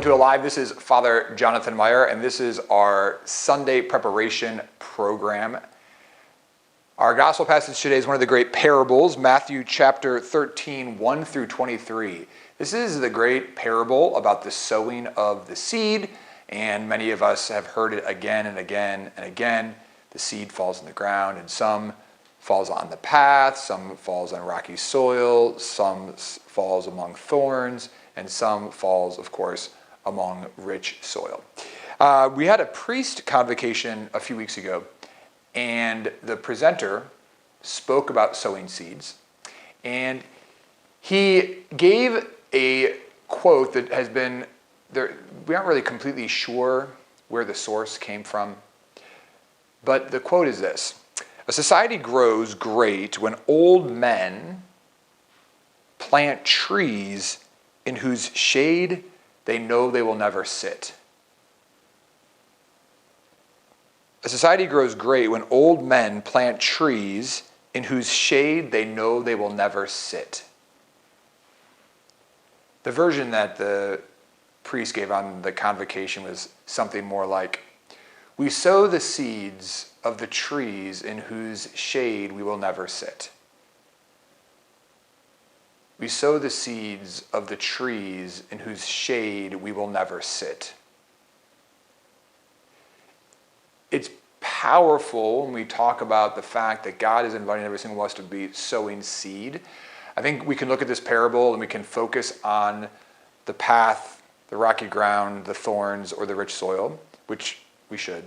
Welcome to Alive. This is Father Jonathan Meyer, and this is our Sunday preparation program. Our gospel passage today is one of the great parables, Matthew chapter 13, 1 through 23. This is the great parable about the sowing of the seed, and many of us have heard it again and again and again. The seed falls in the ground, and some falls on the path, some falls on rocky soil, some falls among thorns, and some falls, of course, among rich soil. We had a priest convocation a few weeks ago, and the presenter spoke about sowing seeds. And he gave a quote that has been, we aren't really completely sure where the source came from, but the quote is this: "A society grows great when old men plant trees in whose shade they know they will never sit." A society grows great when old men plant trees in whose shade they know they will never sit. The version that the priest gave on the convocation was something more like, "We sow the seeds of the trees in whose shade we will never sit. We sow the seeds of the trees in whose shade we will never sit." It's powerful when we talk about the fact that God is inviting every single one of us to be sowing seed. I think we can look at this parable and we can focus on the path, the rocky ground, the thorns, or the rich soil, which we should.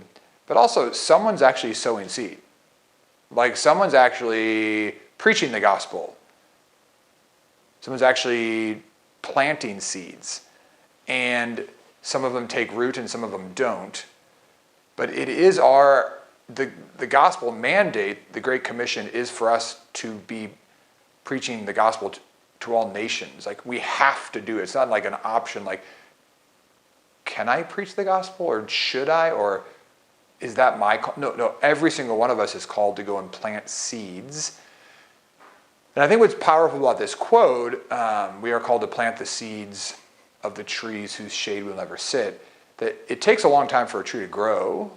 But also, someone's actually sowing seed. Like, someone's actually preaching the gospel. Someone's actually planting seeds, and some of them take root and some of them don't. But it is the gospel mandate, the Great Commission, is for us to be preaching the gospel to all nations. Like, we have to do it. It's not like an option, like, can I preach the gospel, or should I, or is that my call? No, every single one of us is called to go and plant seeds. And I think what's powerful about this quote, we are called to plant the seeds of the trees whose shade will never sit, that it takes a long time for a tree to grow,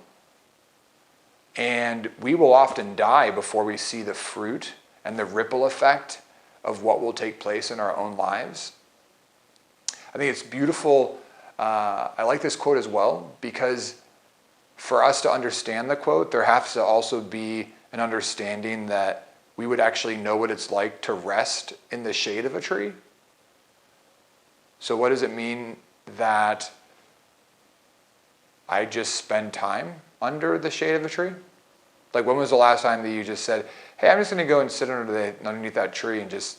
and we will often die before we see the fruit and the ripple effect of what will take place in our own lives. I think it's beautiful. I like this quote as well, because for us to understand the quote, there has to also be an understanding that we would actually know what it's like to rest in the shade of a tree. So what does it mean that I just spend time under the shade of a tree? Like, when was the last time that you just said, hey, I'm just going to go and sit underneath that tree and just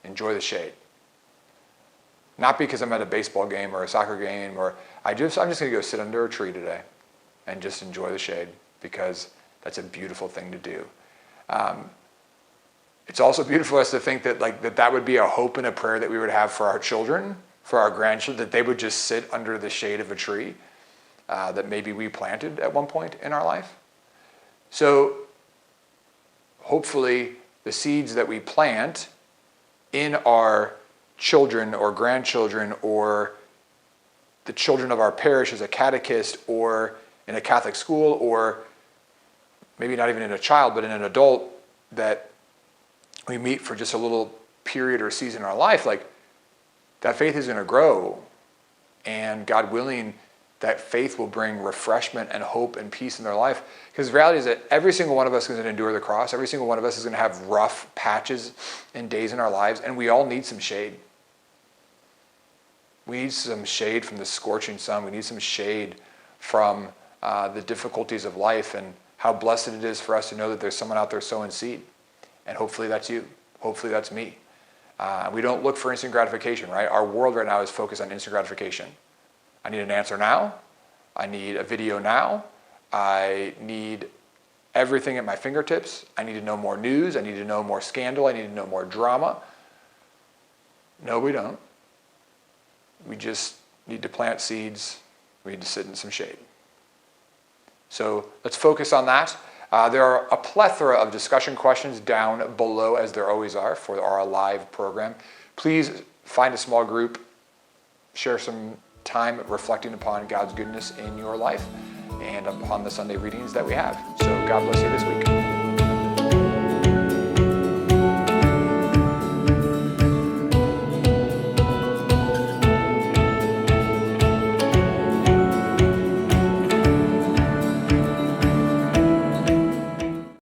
enjoy the shade? Not because I'm at a baseball game or a soccer game, or I'm just going to go sit under a tree today and just enjoy the shade, because that's a beautiful thing to do. It's also beautiful for us to think that that would be a hope and a prayer that we would have for our children, for our grandchildren, that they would just sit under the shade of a tree that maybe we planted at one point in our life. So hopefully the seeds that we plant in our children or grandchildren, or the children of our parish as a catechist, or in a Catholic school, or maybe not even in a child, but in an adult that we meet for just a little period or season in our life, like, that faith is going to grow, and God willing, that faith will bring refreshment and hope and peace in their life. Because the reality is that every single one of us is going to endure the cross. Every single one of us is going to have rough patches and days in our lives, and we all need some shade. We need some shade from the scorching sun. We need some shade from the difficulties of life, and how blessed it is for us to know that there's someone out there sowing seed. And hopefully that's you. Hopefully that's me. We don't look for instant gratification, right? Our world right now is focused on instant gratification. I need an answer now. I need a video now. I need everything at my fingertips. I need to know more news. I need to know more scandal. I need to know more drama. No, we don't. We just need to plant seeds. We need to sit in some shade. So let's focus on that. There are a plethora of discussion questions down below, as there always are, for our live program. Please find a small group, share some time reflecting upon God's goodness in your life and upon the Sunday readings that we have. So God bless you this week.